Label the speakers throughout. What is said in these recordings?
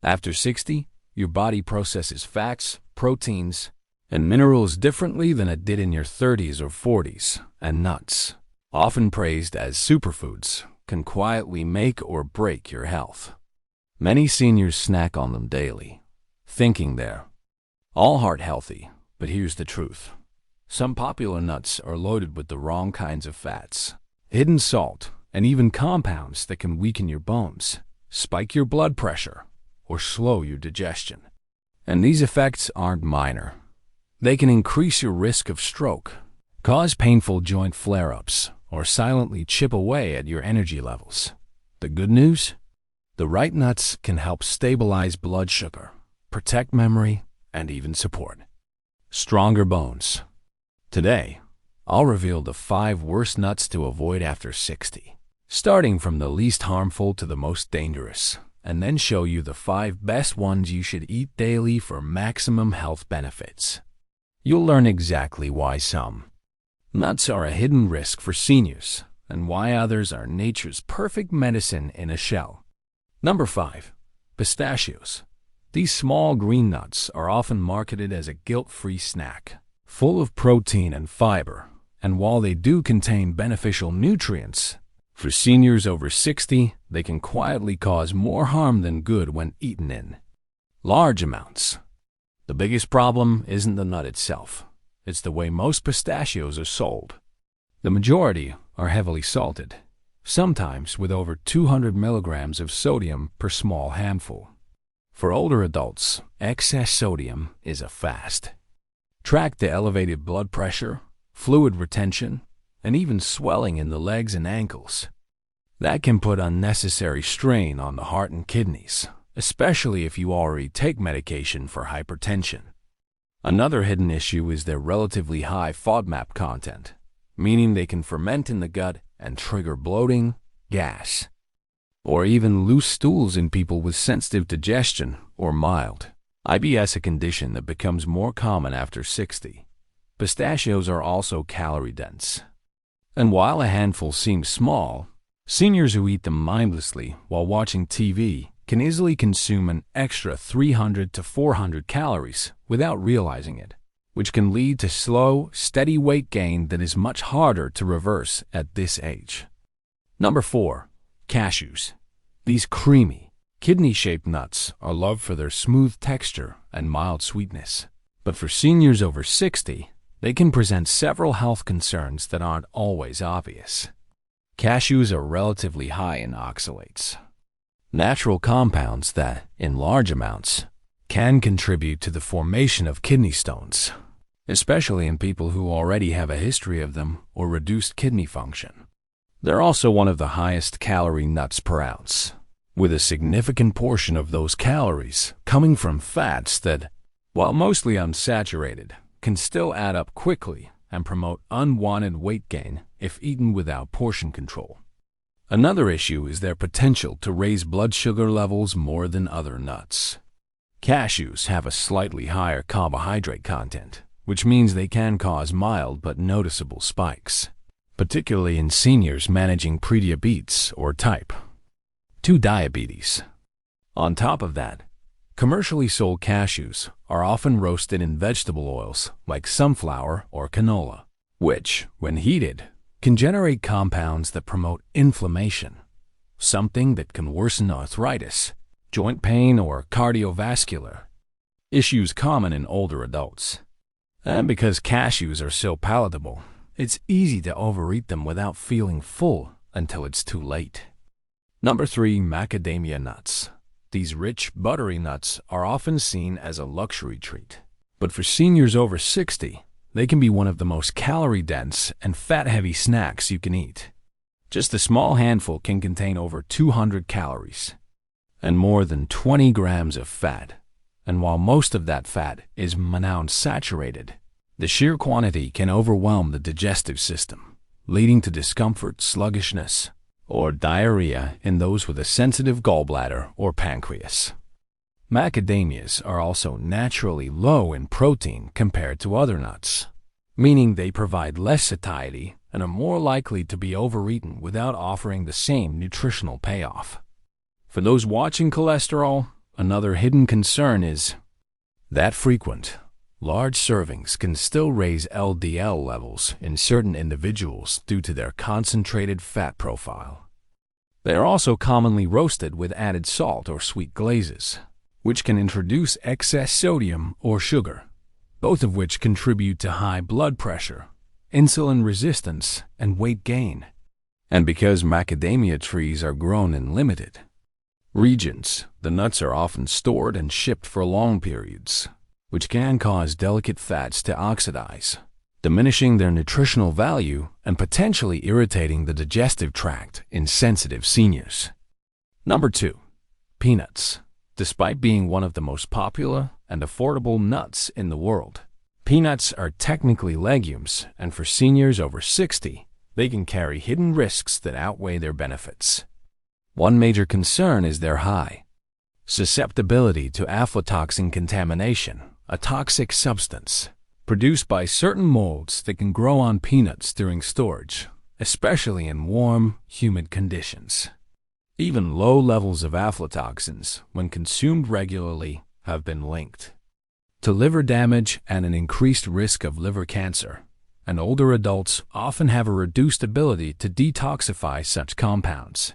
Speaker 1: After 60, your body processes fats, proteins, and minerals differently than it did in your 30s or 40s, and nuts, often praised as superfoods, can quietly make or break your health. Many seniors snack on them daily, thinking they're all heart healthy, but here's the truth. Some popular nuts are loaded with the wrong kinds of fats, hidden salt, and even compounds that can weaken your bones, spike your blood pressure, or slow your digestion. And these effects aren't minor. They can increase your risk of stroke, cause painful joint flare-ups, or silently chip away at your energy levels. The good news? The right nuts can help stabilize blood sugar, protect memory, and even support stronger bones. Today, I'll reveal the 5 worst nuts to avoid after 60, starting from the least harmful to the most dangerous, and then show you the 5 best ones you should eat daily for maximum health benefits. You'll learn exactly why some nuts are a hidden risk for seniors, and why others are nature's perfect medicine in a shell. Number 5. Pistachios. These small green nuts are often marketed as a guilt-free snack, full of protein and fiber, and while they do contain beneficial nutrients, for seniors over 60, they can quietly cause more harm than good when eaten in large amounts. The biggest problem isn't the nut itself. It's the way most pistachios are sold. The majority are heavily salted, sometimes with over 200 milligrams of sodium per small handful. For older adults, excess sodium is a fast track to elevated blood pressure, fluid retention, and even swelling in the legs and ankles. That can put unnecessary strain on the heart and kidneys, especially if you already take medication for hypertension. Another hidden issue is their relatively high FODMAP content, meaning they can ferment in the gut and trigger bloating, gas, or even loose stools in people with sensitive digestion or mild IBS, a condition that becomes more common after 60. Pistachios are also calorie-dense. And while a handful seems small, seniors who eat them mindlessly while watching TV can easily consume an extra 300 to 400 calories without realizing it, which can lead to slow, steady weight gain that is much harder to reverse at this age. Number 4. Cashews. These creamy, kidney-shaped nuts are loved for their smooth texture and mild sweetness. But for seniors over 60, they can present several health concerns that aren't always obvious. Cashews are relatively high in oxalates, natural compounds that, in large amounts, can contribute to the formation of kidney stones, especially in people who already have a history of them or reduced kidney function. They're also one of the highest calorie nuts per ounce, with a significant portion of those calories coming from fats that, while mostly unsaturated, can still add up quickly and promote unwanted weight gain if eaten without portion control. Another issue is their potential to raise blood sugar levels more than other nuts. Cashews have a slightly higher carbohydrate content, which means they can cause mild but noticeable spikes, particularly in seniors managing prediabetes or type 2 diabetes. On top of that, commercially sold cashews are often roasted in vegetable oils like sunflower or canola, which, when heated, can generate compounds that promote inflammation, something that can worsen arthritis, joint pain, or cardiovascular issues common in older adults. And because cashews are so palatable, it's easy to overeat them without feeling full until it's too late. Number 3. Macadamia nuts. These rich, buttery nuts are often seen as a luxury treat. But for seniors over 60, they can be one of the most calorie-dense and fat-heavy snacks you can eat. Just a small handful can contain over 200 calories and more than 20 grams of fat. And while most of that fat is monounsaturated, the sheer quantity can overwhelm the digestive system, leading to discomfort, sluggishness, or diarrhea in those with a sensitive gallbladder or pancreas. Macadamias are also naturally low in protein compared to other nuts, meaning they provide less satiety and are more likely to be overeaten without offering the same nutritional payoff. For those watching cholesterol, Another hidden concern is that frequent, large servings can still raise LDL levels in certain individuals due to their concentrated fat profile. They are also commonly roasted with added salt or sweet glazes, which can introduce excess sodium or sugar, both of which contribute to high blood pressure, insulin resistance, and weight gain. And because macadamia trees are grown in limited regions, the nuts are often stored and shipped for long periods, which can cause delicate fats to oxidize, diminishing their nutritional value and potentially irritating the digestive tract in sensitive seniors. Number 2. Peanuts. Despite being one of the most popular and affordable nuts in the world, peanuts are technically legumes, and for seniors over 60, they can carry hidden risks that outweigh their benefits. One major concern is their high susceptibility to aflatoxin contamination, a toxic substance produced by certain molds that can grow on peanuts during storage, especially in warm, humid conditions. Even low levels of aflatoxins, when consumed regularly, have been linked to liver damage and an increased risk of liver cancer, and older adults often have a reduced ability to detoxify such compounds.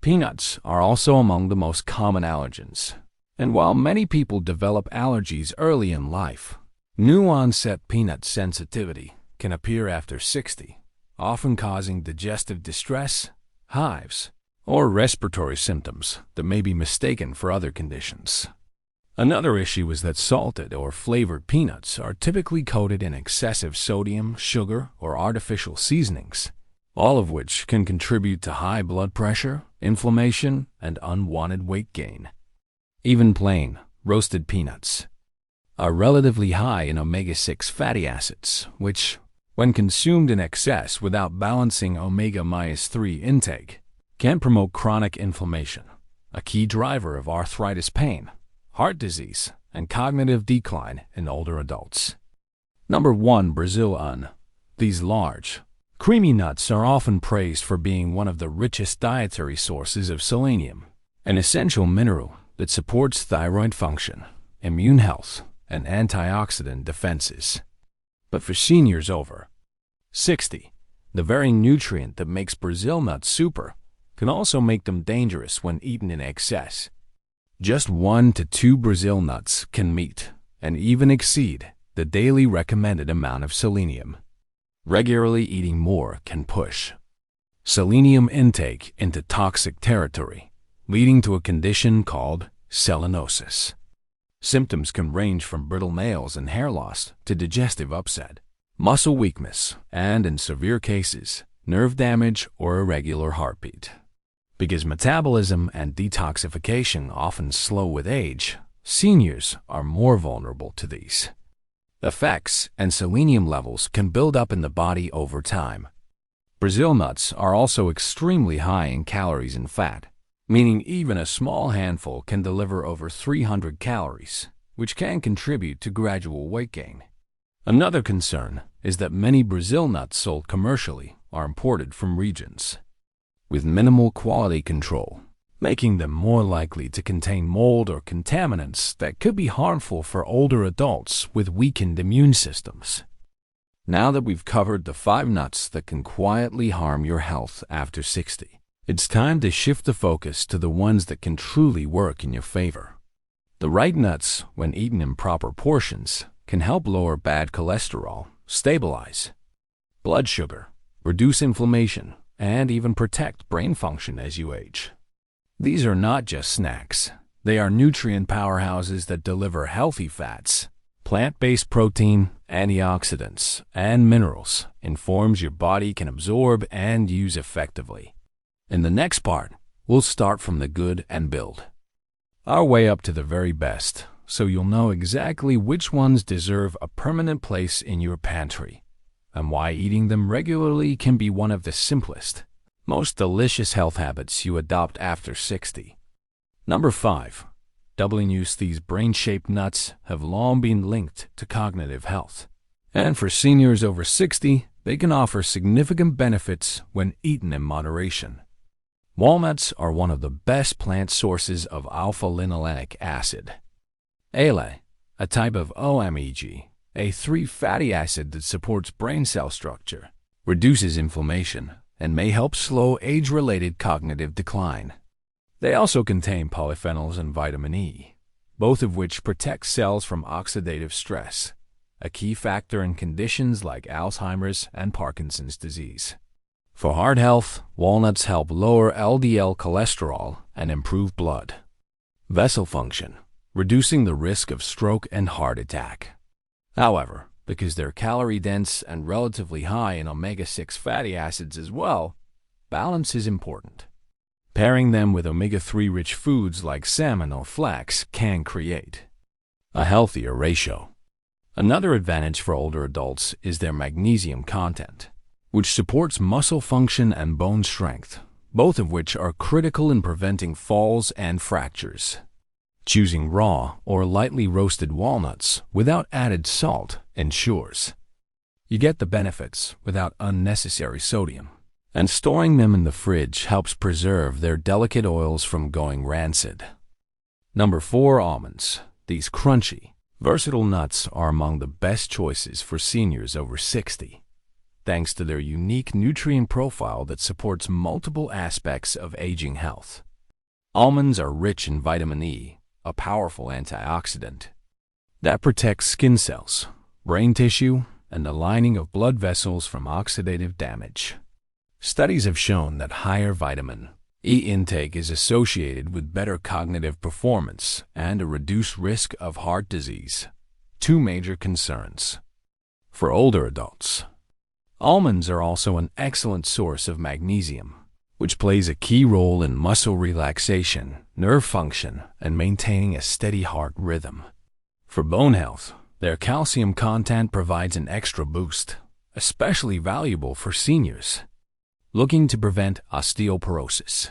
Speaker 1: Peanuts are also among the most common allergens, and while many people develop allergies early in life, new-onset peanut sensitivity can appear after 60, often causing digestive distress, hives, or respiratory symptoms that may be mistaken for other conditions. Another issue is that salted or flavored peanuts are typically coated in excessive sodium, sugar, or artificial seasonings, all of which can contribute to high blood pressure, inflammation, and unwanted weight gain. Even plain, roasted peanuts are relatively high in omega-6 fatty acids, which, when consumed in excess without balancing omega-3 intake, can promote chronic inflammation, a key driver of arthritis pain, heart disease, and cognitive decline in older adults. Number 1. Brazil. These large, creamy nuts are often praised for being one of the richest dietary sources of selenium, an essential mineral that supports thyroid function, immune health, and antioxidant defenses. But for seniors over 60, the very nutrient that makes Brazil nuts super can also make them dangerous when eaten in excess. Just 1 to 2 Brazil nuts can meet and even exceed the daily recommended amount of selenium. Regularly eating more can push selenium intake into toxic territory, leading to a condition called selenosis. Symptoms can range from brittle nails and hair loss to digestive upset, muscle weakness, and in severe cases, nerve damage or irregular heartbeat. Because metabolism and detoxification often slow with age, seniors are more vulnerable to these effects, and selenium levels can build up in the body over time. Brazil nuts are also extremely high in calories and fat, meaning even a small handful can deliver over 300 calories, which can contribute to gradual weight gain. Another concern is that many Brazil nuts sold commercially are imported from regions with minimal quality control, making them more likely to contain mold or contaminants that could be harmful for older adults with weakened immune systems. Now that we've covered the 5 nuts that can quietly harm your health after 60, it's time to shift the focus to the ones that can truly work in your favor. The right nuts, when eaten in proper portions, can help lower bad cholesterol, stabilize blood sugar, reduce inflammation, and even protect brain function as you age. These are not just snacks. They are nutrient powerhouses that deliver healthy fats, plant-based protein, antioxidants, and minerals in forms your body can absorb and use effectively. In the next part, we'll start from the good and build our way up to the very best, so you'll know exactly which ones deserve a permanent place in your pantry, and why eating them regularly can be one of the simplest, most delicious health habits you adopt after 60. Number 5. These brain-shaped nuts have long been linked to cognitive health, and for seniors over 60, they can offer significant benefits when eaten in moderation. Walnuts are one of the best plant sources of alpha-linolenic acid, ALA, a type of omega-3 fatty acid that supports brain cell structure, reduces inflammation, and may help slow age-related cognitive decline. They also contain polyphenols and vitamin E, both of which protect cells from oxidative stress, a key factor in conditions like Alzheimer's and Parkinson's disease. For heart health, walnuts help lower LDL cholesterol and improve blood vessel function, reducing the risk of stroke and heart attack. However, because they're calorie-dense and relatively high in omega-6 fatty acids as well, balance is important. Pairing them with omega-3-rich foods like salmon or flax can create a healthier ratio. Another advantage for older adults is their magnesium content, which supports muscle function and bone strength, both of which are critical in preventing falls and fractures. Choosing raw or lightly roasted walnuts without added salt ensures you get the benefits without unnecessary sodium, and storing them in the fridge helps preserve their delicate oils from going rancid. Number 4. Almonds. These crunchy, versatile nuts are among the best choices for seniors over 60. Thanks to their unique nutrient profile that supports multiple aspects of aging health. Almonds are rich in vitamin E, a powerful antioxidant that protects skin cells, brain tissue, and the lining of blood vessels from oxidative damage. Studies have shown that higher vitamin E intake is associated with better cognitive performance and a reduced risk of heart disease, two major concerns. For older adults, almonds are also an excellent source of magnesium, which plays a key role in muscle relaxation, nerve function, and maintaining a steady heart rhythm. For bone health, their calcium content provides an extra boost, especially valuable for seniors looking to prevent osteoporosis.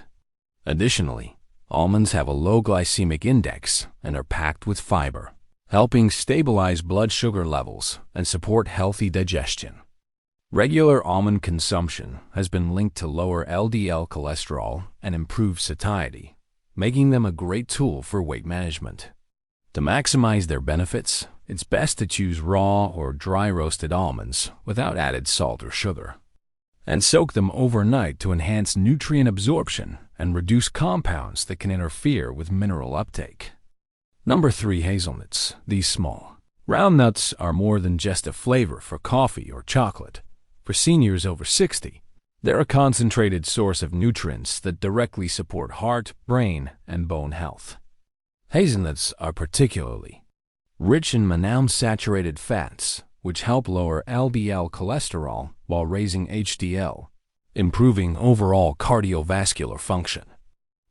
Speaker 1: Additionally, almonds have a low glycemic index and are packed with fiber, helping stabilize blood sugar levels and support healthy digestion. Regular almond consumption has been linked to lower LDL cholesterol and improved satiety, making them a great tool for weight management. To maximize their benefits, it's best to choose raw or dry roasted almonds without added salt or sugar, and soak them overnight to enhance nutrient absorption and reduce compounds that can interfere with mineral uptake. Number 3. Hazelnuts. These small, round nuts are more than just a flavor for coffee or chocolate. For seniors over 60, they're a concentrated source of nutrients that directly support heart, brain, and bone health. Hazelnuts are particularly rich in monounsaturated fats, which help lower LDL cholesterol while raising HDL, improving overall cardiovascular function.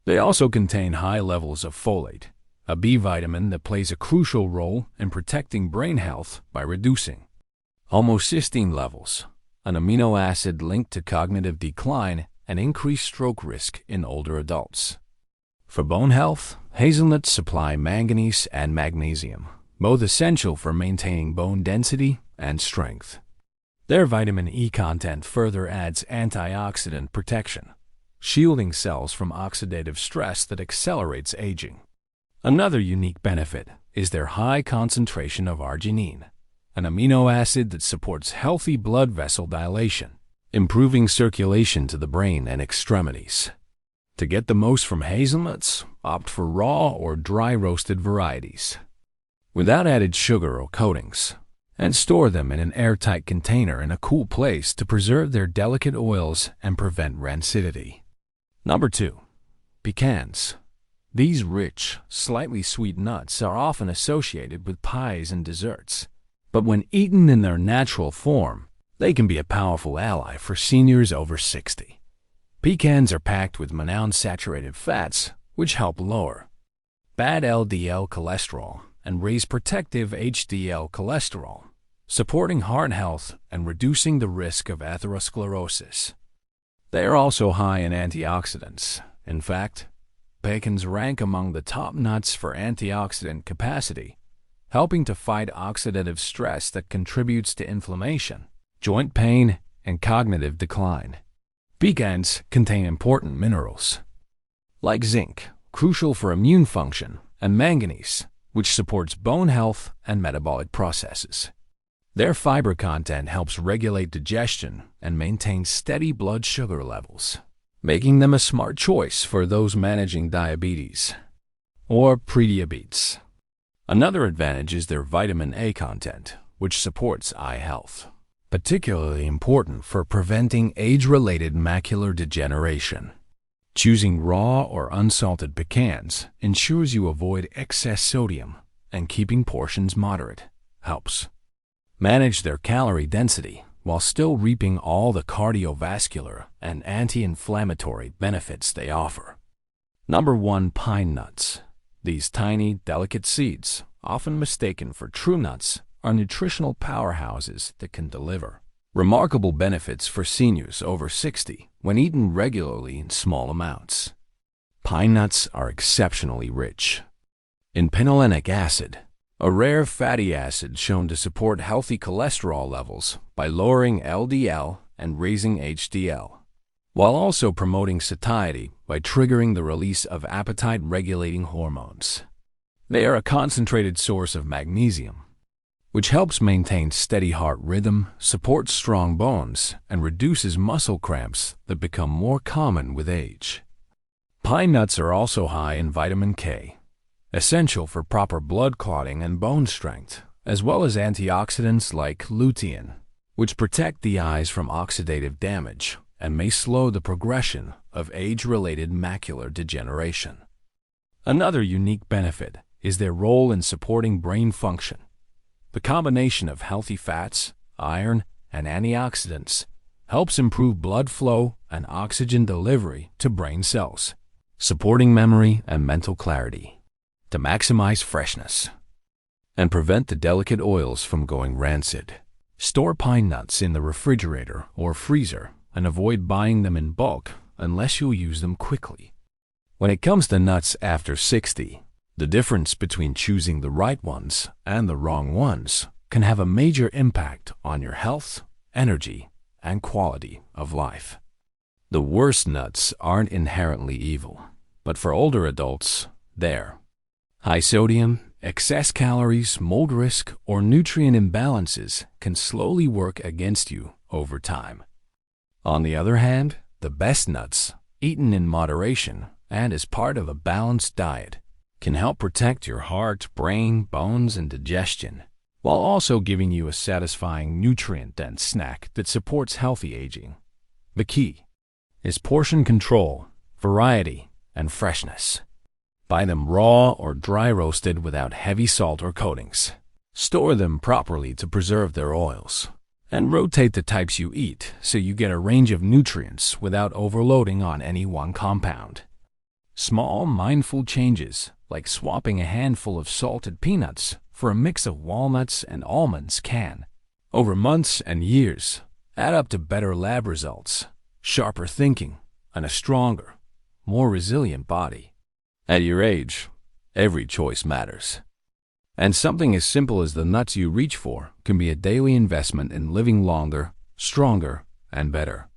Speaker 1: They also contain high levels of folate, a B vitamin that plays a crucial role in protecting brain health by reducing homocysteine levels, an amino acid linked to cognitive decline and increased stroke risk in older adults. For bone health, hazelnuts supply manganese and magnesium, both essential for maintaining bone density and strength. Their vitamin E content further adds antioxidant protection, shielding cells from oxidative stress that accelerates aging. Another unique benefit is their high concentration of arginine, an amino acid that supports healthy blood vessel dilation, improving circulation to the brain and extremities. To get the most from hazelnuts, opt for raw or dry roasted varieties, without added sugar or coatings, and store them in an airtight container in a cool place to preserve their delicate oils and prevent rancidity. Number 2. Pecans. These rich, slightly sweet nuts are often associated with pies and desserts, but when eaten in their natural form, they can be a powerful ally for seniors over 60. Pecans are packed with monounsaturated fats, which help lower bad LDL cholesterol and raise protective HDL cholesterol, supporting heart health and reducing the risk of atherosclerosis. They are also high in antioxidants. In fact, pecans rank among the top nuts for antioxidant capacity, helping to fight oxidative stress that contributes to inflammation, joint pain, and cognitive decline. Pecans contain important minerals, like zinc, crucial for immune function, and manganese, which supports bone health and metabolic processes. Their fiber content helps regulate digestion and maintain steady blood sugar levels, making them a smart choice for those managing diabetes or prediabetes. Another advantage is their vitamin A content, which supports eye health, particularly important for preventing age-related macular degeneration. Choosing raw or unsalted pecans ensures you avoid excess sodium, and keeping portions moderate helps manage their calorie density while still reaping all the cardiovascular and anti-inflammatory benefits they offer. Number 1. Pine nuts. These tiny, delicate seeds, often mistaken for true nuts, are nutritional powerhouses that can deliver remarkable benefits for seniors over 60 when eaten regularly in small amounts. Pine nuts are exceptionally rich in pinolonic acid, a rare fatty acid shown to support healthy cholesterol levels by lowering LDL and raising HDL, while also promoting satiety by triggering the release of appetite-regulating hormones. They are a concentrated source of magnesium, which helps maintain steady heart rhythm, supports strong bones, and reduces muscle cramps that become more common with age. Pine nuts are also high in vitamin K, essential for proper blood clotting and bone strength, as well as antioxidants like lutein, which protect the eyes from oxidative damage and may slow the progression of age-related macular degeneration. Another unique benefit is their role in supporting brain function. The combination of healthy fats, iron, and antioxidants helps improve blood flow and oxygen delivery to brain cells, supporting memory and mental clarity. To maximize freshness and prevent the delicate oils from going rancid, store pine nuts in the refrigerator or freezer and avoid buying them in bulk unless you'll use them quickly. When it comes to nuts after 60, the difference between choosing the right ones and the wrong ones can have a major impact on your health, energy, and quality of life. The worst nuts aren't inherently evil, but for older adults, they're high sodium, excess calories, mold risk, or nutrient imbalances can slowly work against you over time. On the other hand, the best nuts, eaten in moderation and as part of a balanced diet, can help protect your heart, brain, bones, and digestion, while also giving you a satisfying nutrient-dense snack that supports healthy aging. The key is portion control, variety, and freshness. Buy them raw or dry roasted without heavy salt or coatings. Store them properly to preserve their oils, and rotate the types you eat so you get a range of nutrients without overloading on any one compound. Small, mindful changes, like swapping a handful of salted peanuts for a mix of walnuts and almonds can, over months and years, add up to better lab results, sharper thinking, and a stronger, more resilient body. At your age, every choice matters. And something as simple as the nuts you reach for can be a daily investment in living longer, stronger, and better.